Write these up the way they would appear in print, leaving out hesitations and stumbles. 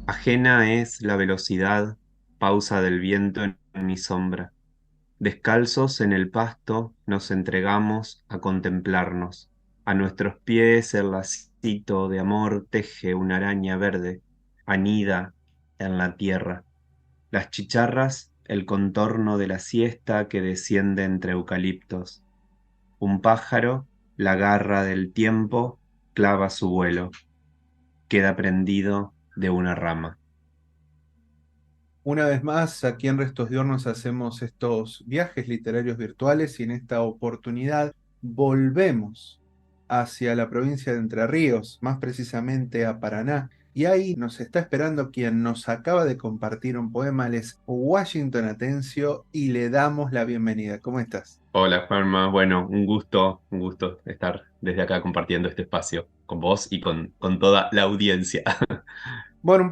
Ajena es la velocidad, pausa del viento en mi sombra. Descalzos en el pasto nos entregamos a contemplarnos. A nuestros pies el lacito de amor teje una araña verde, anida en la tierra. Las chicharras, el contorno de la siesta que desciende entre eucaliptos. Un pájaro, la garra del tiempo, clava su vuelo. Queda prendido de una rama. Una vez más, aquí en Restos de Hornos hacemos estos viajes literarios virtuales y en esta oportunidad volvemos hacia la provincia de Entre Ríos, más precisamente a Paraná. Y ahí nos está esperando quien nos acaba de compartir un poema, él es Washington Atencio y le damos la bienvenida. ¿Cómo estás? Hola Juanma, bueno, un gusto estar desde acá compartiendo este espacio con vos y con toda la audiencia. Bueno, un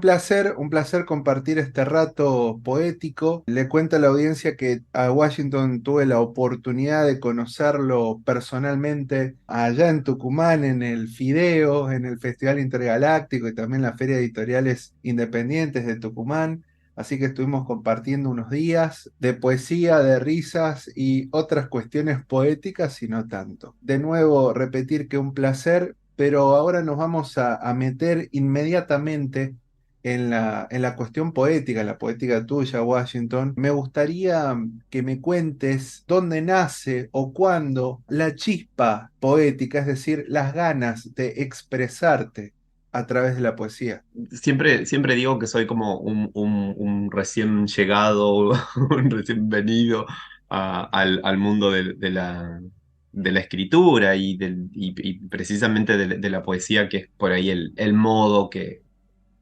placer compartir este rato poético. Le cuento a la audiencia que a Washington tuve la oportunidad de conocerlo personalmente allá en Tucumán, en el Fideo, en el Festival Intergaláctico y también la Feria de Editoriales Independientes de Tucumán. Así que estuvimos compartiendo unos días de poesía, de risas y otras cuestiones poéticas y no tanto. De nuevo, repetir que un placer, pero ahora nos vamos a meter inmediatamente en la cuestión poética, en la poética tuya, Washington. Me gustaría que me cuentes dónde nace o cuándo la chispa poética, es decir, las ganas de expresarte a través de la poesía. Siempre digo que soy como un recién llegado, un recién venido al mundo de la escritura y precisamente de la poesía, que es por ahí el modo que,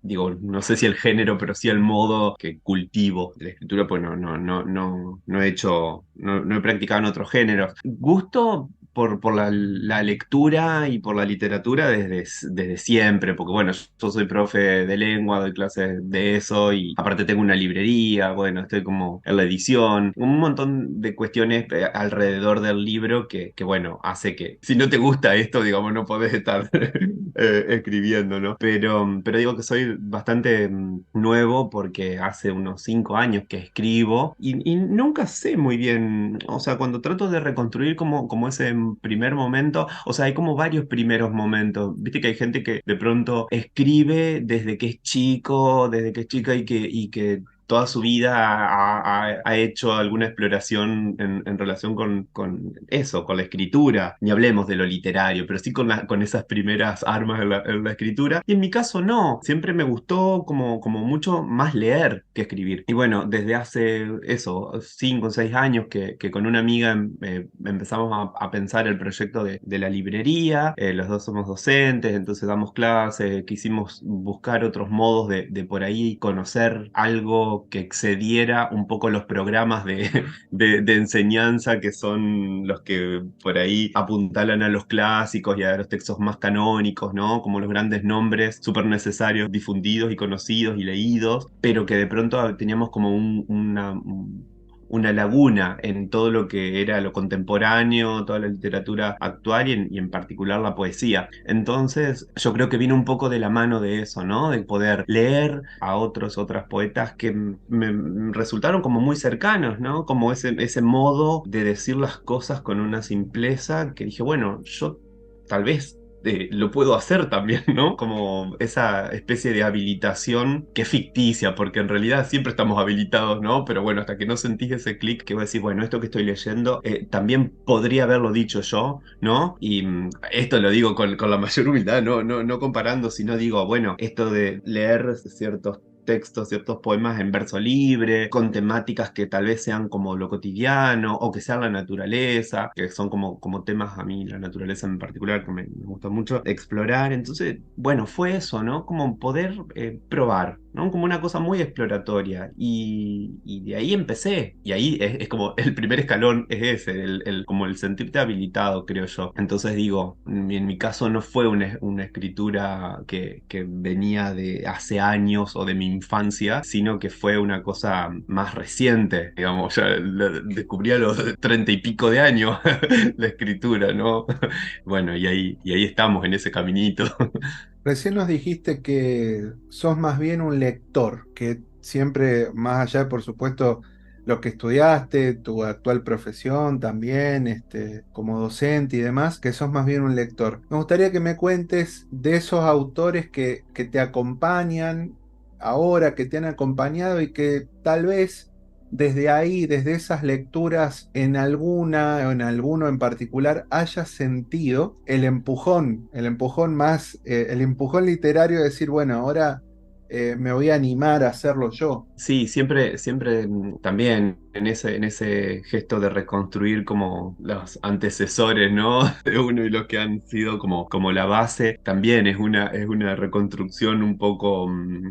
digo, no sé si el género, pero sí el modo que cultivo de la escritura, pues no he hecho, no he practicado en otros géneros. Gusto por la lectura y por la literatura desde siempre, porque bueno, yo soy profe de lengua, doy clases de eso y aparte tengo una librería, bueno, estoy como en la edición, un montón de cuestiones alrededor del libro que bueno, hace que si no te gusta esto, digamos, no podés estar escribiendo, ¿no? Pero digo que soy bastante nuevo porque hace unos 5 años que escribo y nunca sé muy bien, o sea, cuando trato de reconstruir como ese primer momento, o sea, hay como varios primeros momentos, viste que hay gente que de pronto escribe desde que es chico, desde que es chica y que toda su vida ha hecho alguna exploración en relación con eso, con la escritura. Ni hablemos de lo literario, pero sí con esas primeras armas en la escritura. Y en mi caso no, siempre me gustó como mucho más leer que escribir. Y bueno, desde hace eso, 5 o 6 años que con una amiga empezamos a pensar el proyecto de la librería. Los dos somos docentes, entonces damos clases, quisimos buscar otros modos de por ahí conocer algo que excediera un poco los programas de enseñanza que son los que por ahí apuntalan a los clásicos y a los textos más canónicos, ¿no? Como los grandes nombres súper necesarios, difundidos y conocidos y leídos, pero que de pronto teníamos como una laguna en todo lo que era lo contemporáneo, toda la literatura actual y en particular la poesía. Entonces, yo creo que vino un poco de la mano de eso, ¿no? De poder leer a otras poetas que me resultaron como muy cercanos, ¿no? Como ese modo de decir las cosas con una simpleza que dije, bueno, yo tal vez lo puedo hacer también, ¿no? Como esa especie de habilitación que es ficticia, porque en realidad siempre estamos habilitados, ¿no? Pero bueno, hasta que no sentís ese clic que vos decís, bueno, esto que estoy leyendo también podría haberlo dicho yo, ¿no? Y esto lo digo con la mayor humildad, no comparando, sino digo, bueno, esto de leer ciertos textos, ciertos poemas en verso libre, con temáticas que tal vez sean como lo cotidiano o que sean la naturaleza, que son como temas a mí, la naturaleza en particular, que me gusta mucho explorar. Entonces, bueno, fue eso, ¿no? Como poder probar, ¿no? Como una cosa muy exploratoria. Y de ahí empecé. Y ahí es como el primer escalón es ese, como el sentirte habilitado, creo yo. Entonces digo, en mi caso no fue una escritura que venía de hace años o de mi infancia, sino que fue una cosa más reciente, digamos, ya descubrí a los 30 y pico de años la escritura, ¿no? Bueno, y ahí estamos en ese caminito. Recién nos dijiste que sos más bien un lector, que siempre, más allá de, por supuesto, lo que estudiaste, tu actual profesión también, como docente y demás, que sos más bien un lector. Me gustaría que me cuentes de esos autores que te acompañan ahora, que te han acompañado y que tal vez desde ahí, desde esas lecturas, en alguna o en alguno en particular, hayas sentido el empujón más, el empujón literario de decir, bueno, ahora me voy a animar a hacerlo yo. Sí, siempre también en ese gesto de reconstruir como los antecesores, ¿no? De uno y los que han sido como la base, también es una reconstrucción un poco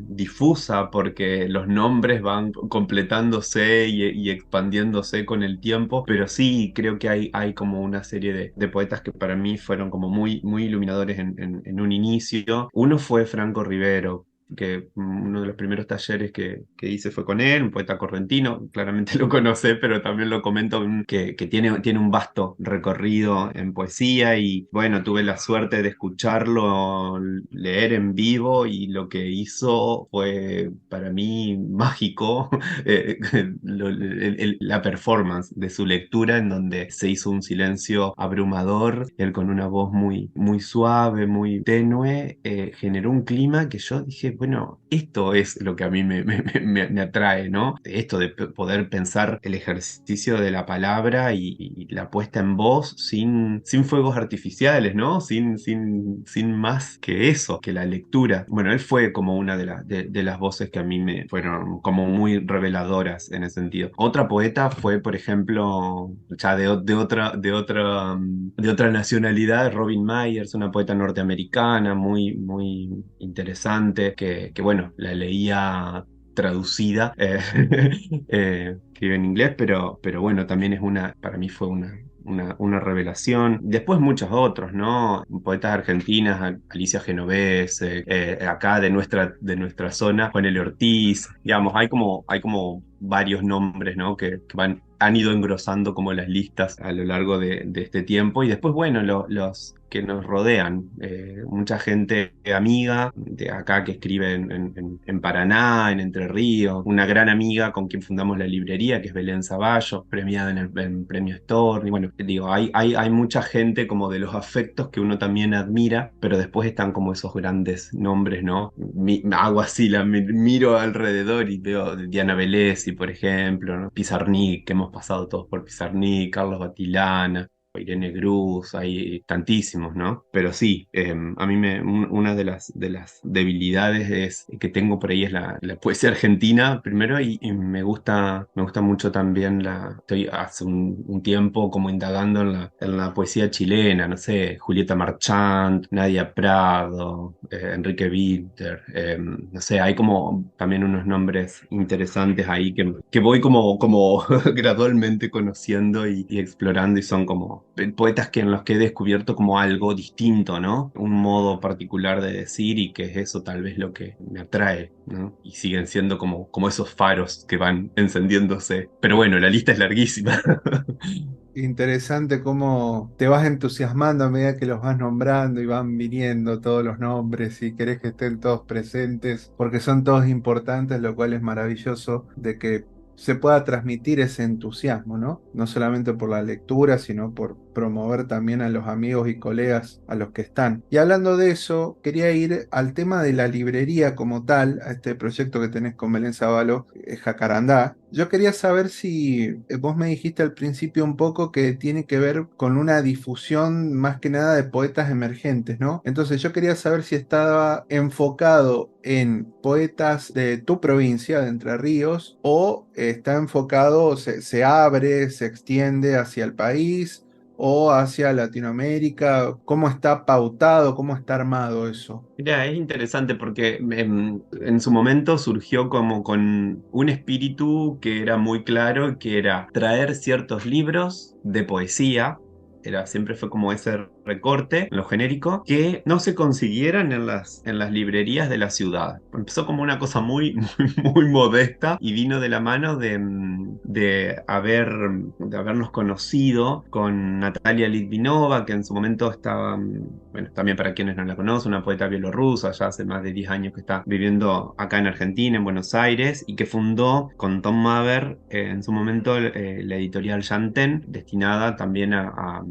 difusa porque los nombres van completándose y expandiéndose con el tiempo, pero sí creo que hay como una serie de poetas que para mí fueron como muy iluminadores en un inicio. Uno fue Franco Rivero, que uno de los primeros talleres que hice fue con él, un poeta correntino, claramente lo conocé, pero también lo comento que tiene un vasto recorrido en poesía y bueno, tuve la suerte de escucharlo leer en vivo y lo que hizo fue para mí mágico, eh, la performance de su lectura en donde se hizo un silencio abrumador, él con una voz muy suave, muy tenue, generó un clima que yo dije, bueno, esto es lo que a mí me atrae, ¿no? Esto de poder pensar el ejercicio de la palabra y la puesta en voz sin fuegos artificiales, ¿no? Sin más que eso, que la lectura. Bueno, él fue como una de las voces que a mí me fueron como muy reveladoras en ese sentido. Otra poeta fue, por ejemplo, ya de otra nacionalidad, Robin Myers, una poeta norteamericana muy interesante, que bueno, la leía traducida, escribe en inglés, pero bueno, también para mí fue una revelación. Después muchos otros, ¿no? Poetas argentinas, Alicia Genovese, acá de nuestra zona, Juan L. Ortiz, digamos, hay como varios nombres, ¿no? Han ido engrosando como las listas a lo largo de este tiempo. Y después, bueno, los que nos rodean, mucha gente amiga de acá que escribe en Paraná, en Entre Ríos, una gran amiga con quien fundamos la librería, que es Belén Zavallos, premiada en Premio Storni. Bueno, digo, hay mucha gente como de los afectos que uno también admira, pero después están como esos grandes nombres, ¿no? Hago así, miro alrededor y veo Diana Velesi, por ejemplo, ¿no? Pizarnik, que hemos pasado todos por Pizarnik, Carlos Batilana, Irene Cruz, hay tantísimos, ¿no? Pero sí, a mí una de las debilidades que tengo por ahí es la poesía argentina, primero, y me gusta mucho también estoy hace un tiempo como indagando en la poesía chilena, no sé, Julieta Marchand, Nadia Prado, Enrique Winter, no sé, hay como también unos nombres interesantes ahí que voy como gradualmente conociendo y explorando y son como poetas que en los que he descubierto como algo distinto, ¿no? Un modo particular de decir y que es eso tal vez lo que me atrae, ¿no? Y siguen siendo como esos faros que van encendiéndose. Pero bueno, la lista es larguísima. Interesante cómo te vas entusiasmando a medida que los vas nombrando y van viniendo todos los nombres y querés que estén todos presentes, porque son todos importantes, lo cual es maravilloso de que se pueda transmitir ese entusiasmo, ¿no? No solamente por la lectura, sino por promover también a los amigos y colegas a los que están. Y hablando de eso, quería ir al tema de la librería como tal, a este proyecto que tenés con Belén Sábalo, Jacarandá. Yo quería saber si vos me dijiste al principio un poco que tiene que ver con una difusión más que nada de poetas emergentes, ¿no? Entonces yo quería saber si estaba enfocado en poetas de tu provincia, de Entre Ríos, o está enfocado, se abre, se extiende hacia el país o hacia Latinoamérica. ¿Cómo está pautado, cómo está armado eso? Mira, es interesante porque en su momento surgió como con un espíritu que era muy claro, que era traer ciertos libros de poesía. Siempre fue como ese recorte, en lo genérico, que no se consiguieran en las librerías de la ciudad. Empezó como una cosa muy modesta y vino de la mano de habernos conocido con Natalia Litvinova, que en su momento estaba, bueno, también para quienes no la conocen, una poeta bielorrusa, ya hace más de 10 años que está viviendo acá en Argentina, en Buenos Aires, y que fundó con Tom Maver en su momento la editorial Yanten, destinada también a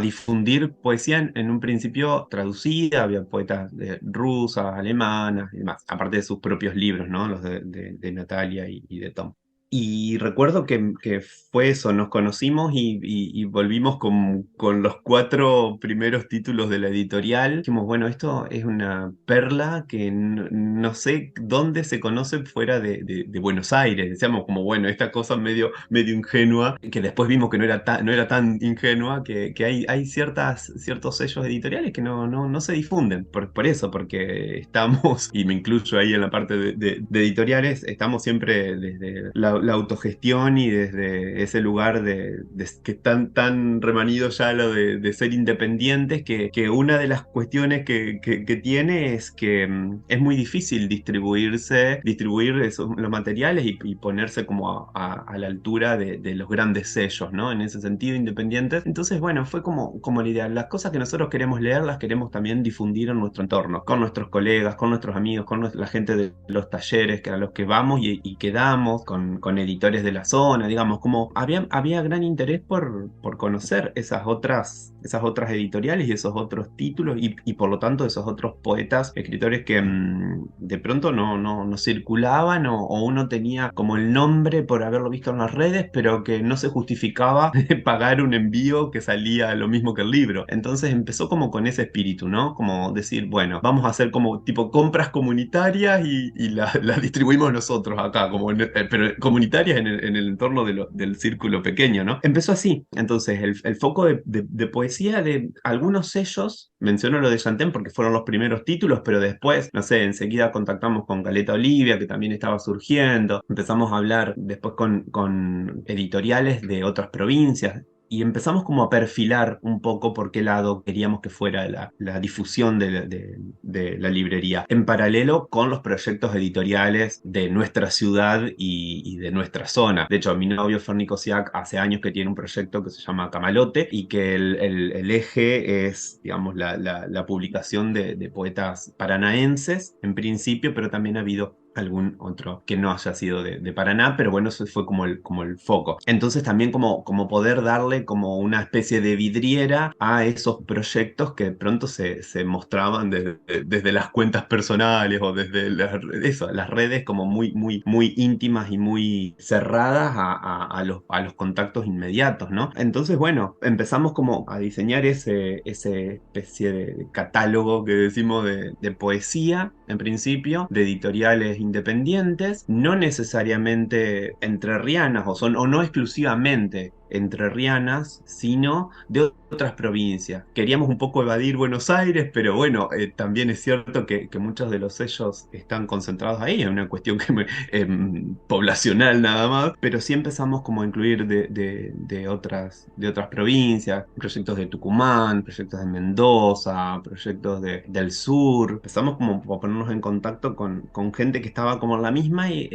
difundir poesía en un principio traducida, había poetas rusas, alemanas y demás, aparte de sus propios libros, ¿no? Los de Natalia y de Tom. Y recuerdo que fue eso, nos conocimos y volvimos con los 4 primeros títulos de la editorial. Dijimos, bueno, esto es una perla que no sé dónde se conoce fuera de Buenos Aires. Decíamos como, bueno, esta cosa medio ingenua, que después vimos que no era tan ingenua, que hay ciertos sellos editoriales que no se difunden. Por eso, porque estamos, y me incluyo ahí en la parte de editoriales, estamos siempre desde la autogestión y desde ese lugar que están tan remanidos ya lo de ser independientes, que una de las cuestiones que tiene es que es muy difícil distribuir los materiales y ponerse como a la altura de los grandes sellos, ¿no? En ese sentido, independientes. Entonces, bueno, fue como la idea. Las cosas que nosotros queremos leer las queremos también difundir en nuestro entorno, con nuestros colegas, con nuestros amigos, con la gente de los talleres a los que vamos y quedamos, con editores de la zona, digamos, como había gran interés por conocer esas otras editoriales y esos otros títulos y por lo tanto esos otros poetas, escritores que de pronto no circulaban o uno tenía como el nombre por haberlo visto en las redes, pero que no se justificaba pagar un envío que salía lo mismo que el libro. Entonces empezó como con ese espíritu, ¿no? Como decir, bueno, vamos a hacer como tipo compras comunitarias y las distribuimos nosotros acá, pero comunitarias en el entorno del círculo pequeño, ¿no? Empezó así. Entonces el foco de poesía de algunos sellos, menciono lo de Chantén porque fueron los primeros títulos, pero después, no sé, enseguida contactamos con Caleta Olivia, que también estaba surgiendo, empezamos a hablar después con editoriales de otras provincias. Y empezamos como a perfilar un poco por qué lado queríamos que fuera la difusión de la librería, en paralelo con los proyectos editoriales de nuestra ciudad y de nuestra zona. De hecho, mi novio Ferni Kosiak hace años que tiene un proyecto que se llama Camalote y que el eje es, digamos, la publicación de poetas paranaenses en principio, pero también ha habido algún otro que no haya sido de Paraná, pero bueno, eso fue como el foco. Entonces también como poder darle como una especie de vidriera a esos proyectos que de pronto se mostraban desde las cuentas personales o desde las redes como muy íntimas y muy cerradas a los contactos inmediatos, ¿no? Entonces, bueno, empezamos como a diseñar ese especie de catálogo que decimos de poesía, en principio, de editoriales independientes, no necesariamente entrerrianas o no exclusivamente entrerrianas, sino de otras provincias. Queríamos un poco evadir Buenos Aires, pero bueno, también es cierto que muchos de los sellos están concentrados ahí, es una cuestión poblacional nada más, pero sí empezamos como a incluir de otras provincias, proyectos de Tucumán, proyectos de Mendoza, proyectos del sur. Empezamos como a ponernos en contacto con gente que estaba como en la misma y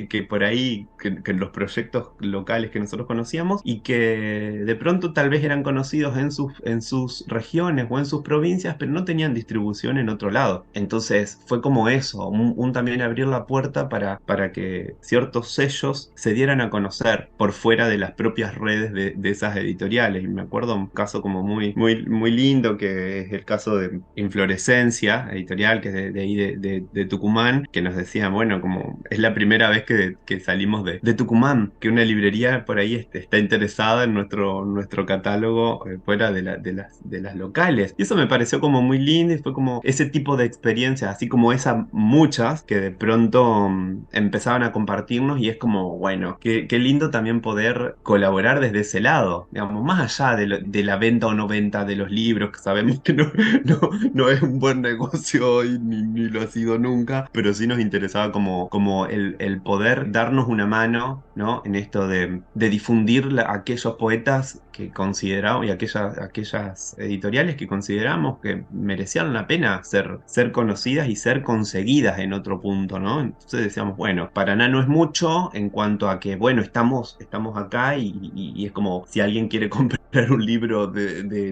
que por ahí, que en los proyectos locales que nosotros conocíamos y que de pronto tal vez eran conocidos en sus regiones o en sus provincias, pero no tenían distribución en otro lado. Entonces fue como eso, un también abrir la puerta para que ciertos sellos se dieran a conocer por fuera de las propias redes de esas editoriales. Y me acuerdo un caso como muy lindo, que es el caso de Inflorescencia, editorial, que es de ahí de Tucumán, que nos decían, bueno, como es la primera vez que salimos de Tucumán, que una librería por ahí está interesada en nuestro catálogo fuera de las locales. Y eso me pareció como muy lindo y fue como ese tipo de experiencias, así como esas muchas que de pronto empezaban a compartirnos y es como, bueno, qué lindo también poder colaborar desde ese lado, digamos, más allá de la venta o no venta de los libros, que sabemos que no es un buen negocio hoy, ni lo ha sido nunca, pero sí nos interesaba como el poder darnos una mano, ¿no? En esto de difundir aquellos poetas que consideramos y aquellas editoriales que consideramos que merecían la pena ser conocidas y ser conseguidas en otro punto, ¿no? Entonces decíamos, bueno, Paraná no es mucho en cuanto a que, bueno, estamos acá y es como si alguien quiere comprar un libro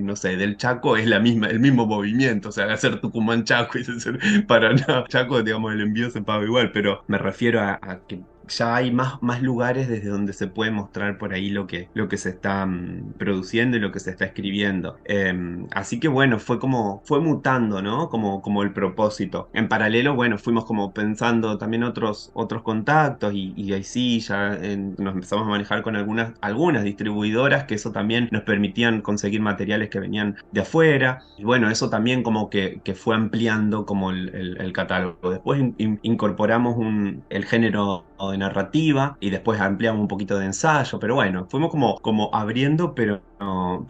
no sé, del Chaco, es el mismo movimiento, o sea, hacer Tucumán Chaco y hacer Paraná Chaco, digamos, el envío se paga igual, pero me refiero a que ya hay más lugares desde donde se puede mostrar por ahí lo que se está produciendo y lo que se está escribiendo. Así que bueno, fue mutando, ¿no? Como el propósito. En paralelo, bueno, fuimos como pensando también otros contactos y ahí sí, ya nos empezamos a manejar con algunas distribuidoras que eso también nos permitían conseguir materiales que venían de afuera. Y bueno, eso también como que fue ampliando como el catálogo. Después incorporamos el género de narrativa y después ampliamos un poquito de ensayo, pero bueno, fuimos como abriendo, pero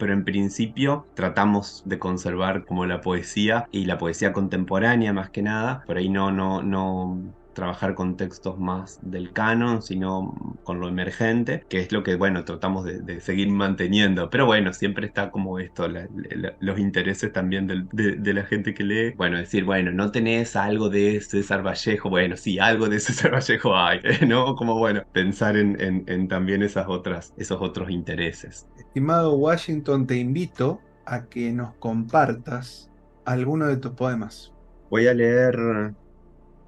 en principio tratamos de conservar como la poesía y la poesía contemporánea más que nada. Por ahí no trabajar con textos más del canon, sino con lo emergente, que es lo que, bueno, tratamos de seguir manteniendo. Pero bueno, siempre está como esto, los intereses también de la gente que lee. Bueno, decir, bueno, no tenés algo de César Vallejo, bueno, sí, algo de César Vallejo hay, ¿no? Como, bueno, pensar en también esos otros intereses. Estimado Washington, te invito a que nos compartas alguno de tus poemas. Voy a leer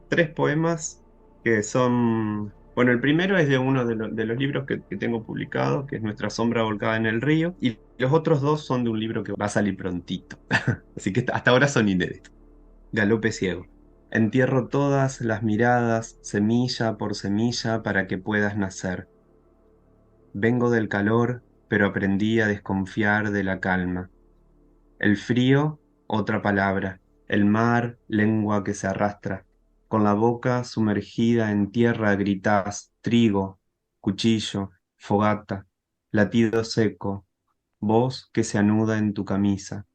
tres poemas que son, bueno, el primero es de uno de los libros que tengo publicados, que es Nuestra sombra volcada en el río, y los otros dos son de un libro que va a salir prontito, así que hasta ahora son inéditos. Galope ciego. Entierro todas las miradas, semilla por semilla, para que puedas nacer. Vengo del calor, pero aprendí a desconfiar de la calma. El frío, otra palabra. El mar, lengua que se arrastra. Con la boca sumergida en tierra gritás trigo, cuchillo, fogata, latido seco, voz que se anuda en tu camisa.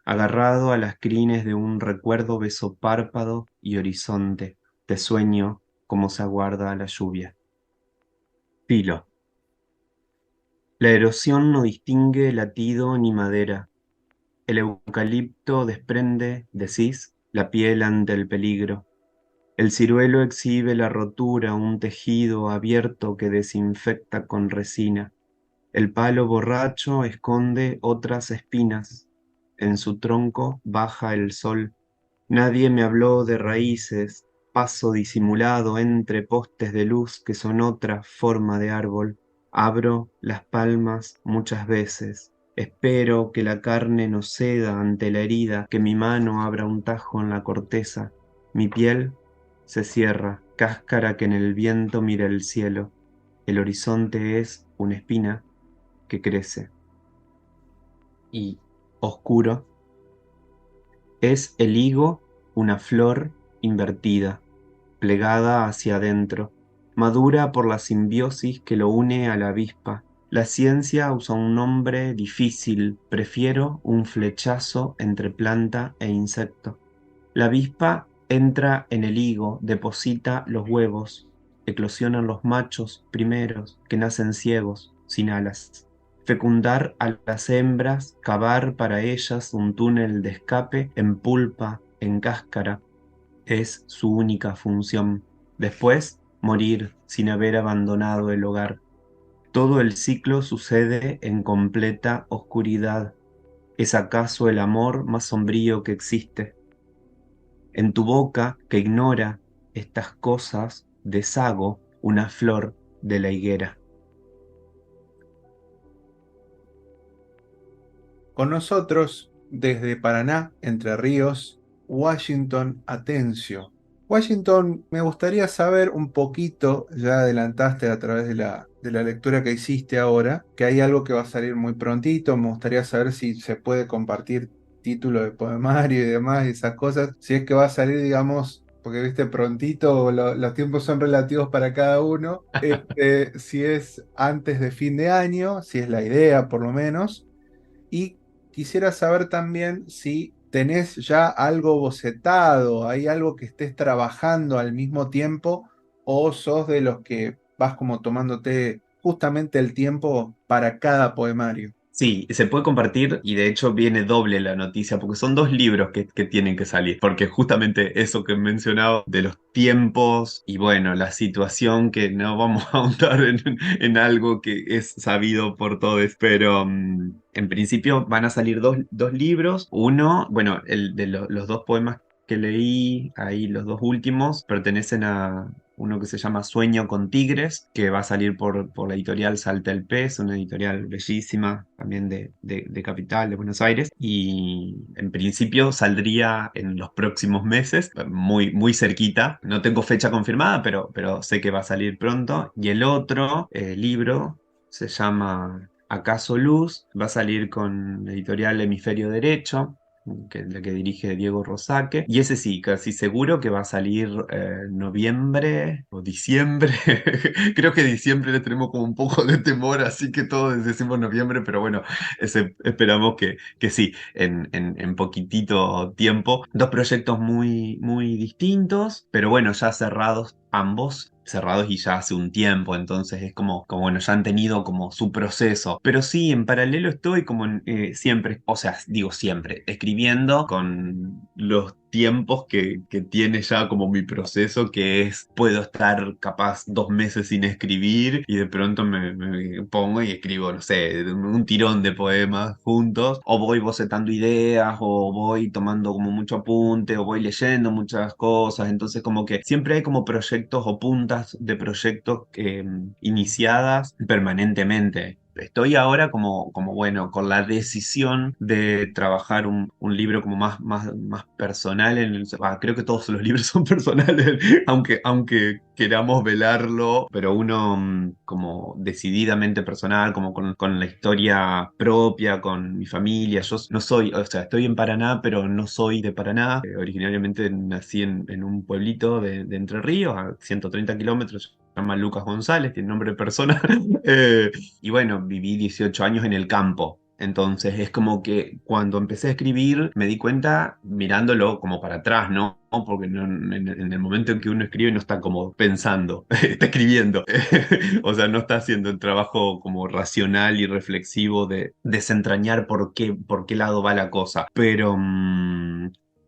Agarrado a las crines de un recuerdo beso párpado y horizonte, te sueño como se aguarda a la lluvia. Filo. La erosión no distingue latido ni madera. El eucalipto desprende, decís, la piel ante el peligro. El ciruelo exhibe la rotura, un tejido abierto que desinfecta con resina. El palo borracho esconde otras espinas. En su tronco baja el sol. Nadie me habló de raíces, paso disimulado entre postes de luz que son otra forma de árbol. Abro las palmas muchas veces. Espero que la carne no ceda ante la herida, que mi mano abra un tajo en la corteza. Mi piel se cierra, cáscara que en el viento mira el cielo. El horizonte es una espina que crece. Y oscuro es el higo, una flor invertida, plegada hacia adentro, madura por la simbiosis que lo une a la avispa. La ciencia usa un nombre difícil, prefiero un flechazo entre planta e insecto. La avispa entra en el higo, deposita los huevos, eclosionan los machos primeros, que nacen ciegos, sin alas. Fecundar a las hembras, cavar para ellas un túnel de escape en pulpa, en cáscara, es su única función. Después, morir sin haber abandonado el hogar. Todo el ciclo sucede en completa oscuridad. ¿Es acaso el amor más sombrío que existe? En tu boca, que ignora estas cosas, deshago una flor de la higuera. Con nosotros, desde Paraná, Entre Ríos, Washington Atencio. Washington, me gustaría saber un poquito, ya adelantaste a través de la lectura que hiciste ahora, que hay algo que va a salir muy prontito. Me gustaría saber si se puede compartir título de poemario y demás, y esas cosas. Si es que va a salir, digamos, porque viste prontito, los tiempos son relativos para cada uno. Si es antes de fin de año, si es la idea por lo menos. Y quisiera saber también si tenés ya algo bocetado, hay algo que estés trabajando al mismo tiempo o sos de los que vas como tomándote justamente el tiempo para cada poemario. Sí, se puede compartir y de hecho viene doble la noticia porque son dos libros que tienen que salir, porque justamente eso que mencionaba de los tiempos y bueno, la situación que no vamos a ahondar en algo que es sabido por todos, pero en principio van a salir dos libros, uno, bueno, el de los dos poemas que leí, ahí los dos últimos, pertenecen a uno que se llama Sueño con Tigres, que va a salir por la editorial Salta el Pez, una editorial bellísima, también de Capital, de Buenos Aires, y en principio saldría en los próximos meses, muy, muy cerquita. No tengo fecha confirmada, pero sé que va a salir pronto. Y el otro libro se llama ¿Acaso Luz? Va a salir con la editorial Hemisferio Derecho, la que dirige Diego Rosaque. Y ese sí, casi seguro que va a salir noviembre o diciembre. Creo que diciembre le tenemos como un poco de temor, así que todos decimos noviembre, pero bueno, esperamos que sí, en poquitito tiempo. Dos proyectos muy, muy distintos, pero bueno, ya cerrados ambos. Cerrados y ya hace un tiempo, entonces es como bueno, ya han tenido como su proceso. Pero sí, en paralelo estoy como siempre, o sea, digo siempre, escribiendo con los tiempos que tiene ya como mi proceso, que es, puedo estar capaz 2 meses sin escribir y de pronto me pongo y escribo, no sé, un tirón de poemas juntos, o voy bocetando ideas, o voy tomando como mucho apunte, o voy leyendo muchas cosas, entonces como que siempre hay como proyectos o puntas de proyectos iniciadas permanentemente. Estoy ahora como bueno, con la decisión de trabajar un libro como más personal. Creo que todos los libros son personales, aunque queramos velarlo, pero uno como decididamente personal, como con la historia propia, con mi familia. Yo no soy, o sea, estoy en Paraná, pero no soy de Paraná. Originariamente nací en un pueblito de Entre Ríos, a 130 kilómetros. Se llama Lucas González, tiene nombre de persona. Y bueno, viví 18 años en el campo. Entonces es como que cuando empecé a escribir me di cuenta mirándolo como para atrás, ¿no? Porque en el momento en que uno escribe no está como pensando, está escribiendo. O sea, no está haciendo el trabajo como racional y reflexivo de desentrañar por qué lado va la cosa. Pero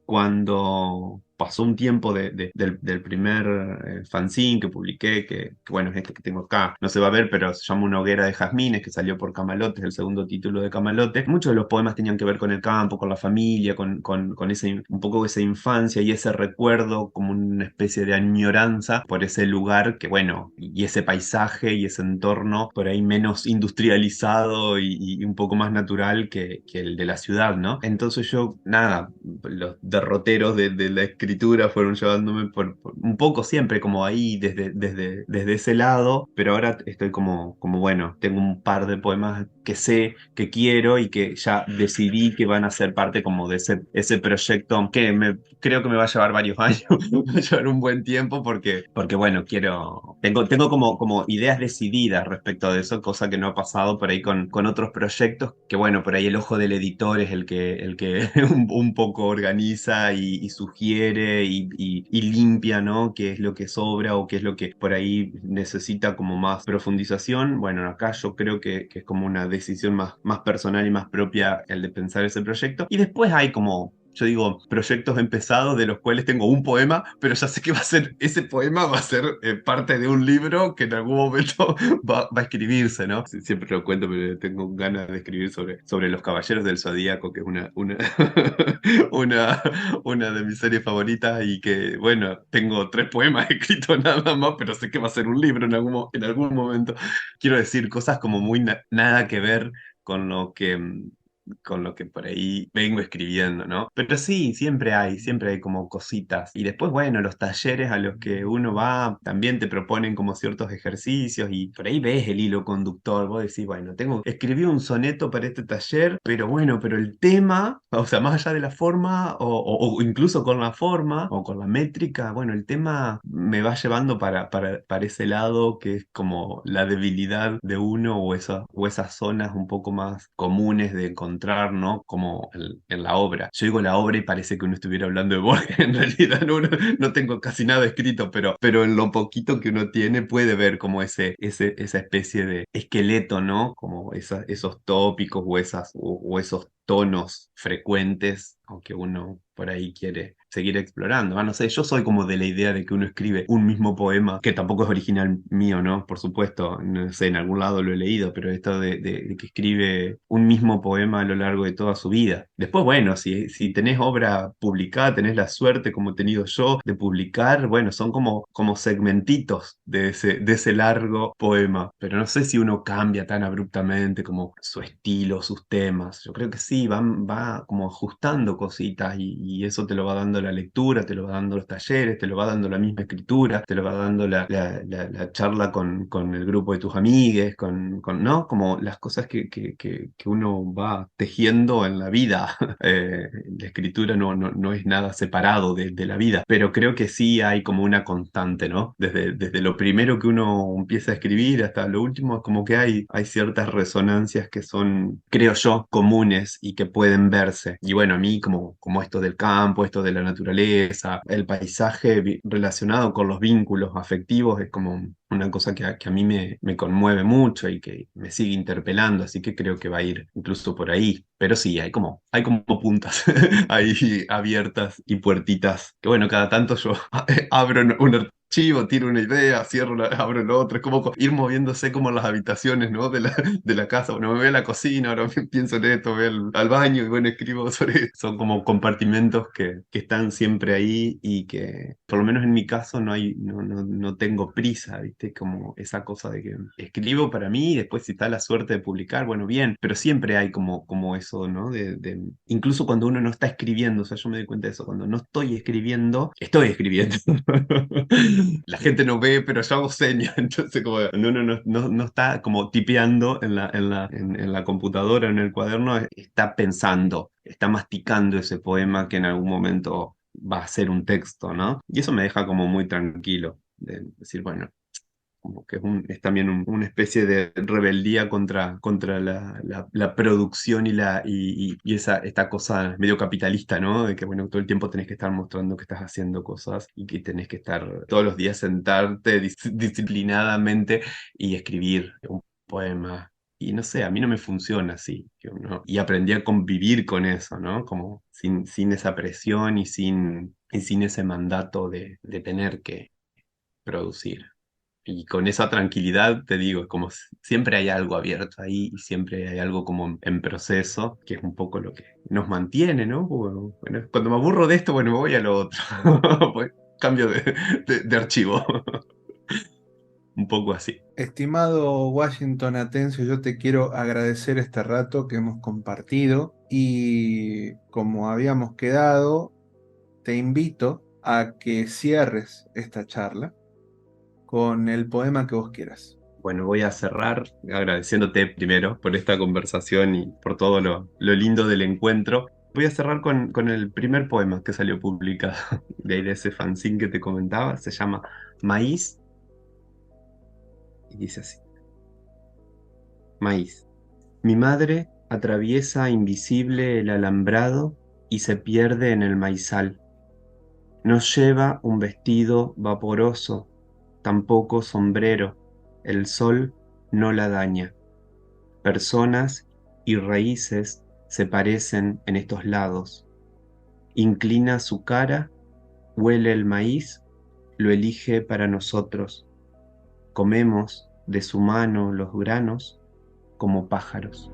cuando pasó un tiempo del primer fanzine que publiqué, bueno, es este que tengo acá, no se va a ver, pero se llama Una hoguera de jazmines, que salió por Camalotes, el segundo título de Camalotes. Muchos de los poemas tenían que ver con el campo, con la familia, con un poco esa infancia y ese recuerdo, como una especie de añoranza por ese lugar que, bueno, y ese paisaje y ese entorno por ahí menos industrializado y un poco más natural que el de la ciudad, ¿no? Entonces yo, nada, los derroteros de la escritura fueron llevándome por un poco siempre como ahí desde ese lado, pero ahora estoy como bueno, tengo un par de poemas que sé que quiero y que ya decidí que van a ser parte como de ese proyecto que creo que me va a llevar varios años, me va a llevar un buen tiempo porque bueno, tengo como ideas decididas respecto de eso, cosa que no ha pasado por ahí con otros proyectos, que bueno, por ahí el ojo del editor es el que un poco organiza y sugiere y limpia, ¿no? Qué es lo que sobra o qué es lo que por ahí necesita como más profundización. Bueno, acá yo creo que es como una decisión más personal y más propia el de pensar ese proyecto. Y después hay como yo digo, proyectos empezados de los cuales tengo un poema, pero ya sé que ese poema va a ser parte de un libro que en algún momento va a escribirse, ¿no? Siempre lo cuento, pero tengo ganas de escribir sobre los Caballeros del Zodíaco, que es una, una de mis series favoritas y que, bueno, tengo 3 poemas escritos nada más, pero sé que va a ser un libro en algún momento. Quiero decir, cosas como muy nada que ver con lo que con lo que por ahí vengo escribiendo, ¿no? Pero sí, siempre hay como cositas. Y después, bueno, los talleres a los que uno va también te proponen como ciertos ejercicios y por ahí ves el hilo conductor. Vos decís, bueno, escribí un soneto para este taller, pero bueno, pero el tema, o sea, más allá de la forma o incluso con la forma o con la métrica, bueno, el tema me va llevando para ese lado que es como la debilidad de uno o esas zonas un poco más comunes de encontrar encontrar, ¿no? Como en la obra. Yo digo la obra y parece que uno estuviera hablando de Borges, en realidad no tengo casi nada escrito, pero en lo poquito que uno tiene puede ver como esa especie de esqueleto, ¿no? Como esos tópicos o esos tonos frecuentes, aunque uno por ahí quiere seguir explorando. No sé, yo soy como de la idea de que uno escribe un mismo poema, que tampoco es original mío, ¿no? Por supuesto, no sé, en algún lado lo he leído, pero esto de que escribe un mismo poema a lo largo de toda su vida. Después, bueno, si tenés obra publicada, tenés la suerte, como he tenido yo, de publicar, bueno, son como segmentitos de ese largo poema, pero no sé si uno cambia tan abruptamente como su estilo, sus temas. Yo creo que sí, va como ajustando cositas y eso te lo va dando la lectura, te lo va dando los talleres, te lo va dando la misma escritura, te lo va dando la charla con el grupo de tus amigues, ¿no? Como las cosas que uno va tejiendo en la vida. La escritura no es nada separado de la vida, pero creo que sí hay como una constante, ¿no? Desde lo primero que uno empieza a escribir hasta lo último, es como que hay ciertas resonancias que son, creo yo, comunes y que pueden verse. Y bueno, a mí como esto del campo, esto de la naturaleza, el paisaje relacionado con los vínculos afectivos es como una cosa que a mí me conmueve mucho y que me sigue interpelando, así que creo que va a ir incluso por ahí. Pero sí, hay como puntas ahí abiertas y puertitas, que bueno, cada tanto yo abro un archivo, tiro una idea, cierro, abro el otro, es como ir moviéndose como las habitaciones, ¿no? de la casa. Bueno, me voy a la cocina, ahora pienso en esto, voy al baño y bueno, escribo sobre eso. Son como compartimentos que están siempre ahí y que, por lo menos en mi caso, no tengo prisa, ¿viste? Como esa cosa de que escribo para mí y después si está la suerte de publicar, bueno, bien, pero siempre hay como eso, ¿no? Incluso cuando uno no está escribiendo, o sea, yo me doy cuenta de eso, cuando no estoy escribiendo, estoy escribiendo. La gente no ve, pero yo hago señas, entonces como no está como tipeando en la computadora, en el cuaderno, está pensando, está masticando ese poema que en algún momento va a ser un texto, ¿no? Y eso me deja como muy tranquilo, de decir, bueno, como que es también una especie de rebeldía contra la producción y esta cosa medio capitalista, ¿no? De que, bueno, todo el tiempo tenés que estar mostrando que estás haciendo cosas y que tenés que estar todos los días sentarte disciplinadamente y escribir un poema. Y no sé, a mí no me funciona así. Y aprendí a convivir con eso, ¿no? Como sin esa presión y sin ese mandato de tener que producir. Y con esa tranquilidad te digo, es como siempre hay algo abierto ahí y siempre hay algo como en proceso, que es un poco lo que nos mantiene, ¿no? Bueno, cuando me aburro de esto, bueno, me voy a lo otro. Pues, cambio de archivo. Un poco así. Estimado Washington Atencio, yo te quiero agradecer este rato que hemos compartido y como habíamos quedado, te invito a que cierres esta charla con el poema que vos quieras. Bueno, voy a cerrar agradeciéndote primero por esta conversación y por todo lo lindo del encuentro. Voy a cerrar con el primer poema que salió publicado de ahí de ese fanzine que te comentaba. Se llama Maíz y dice así. Maíz. Mi madre atraviesa invisible el alambrado y se pierde en el maizal. No lleva un vestido vaporoso, tampoco sombrero. El sol no la daña. Personas y raíces se parecen en estos lados. Inclina su cara, huele el maíz, lo elige para nosotros. Comemos de su mano los granos como pájaros.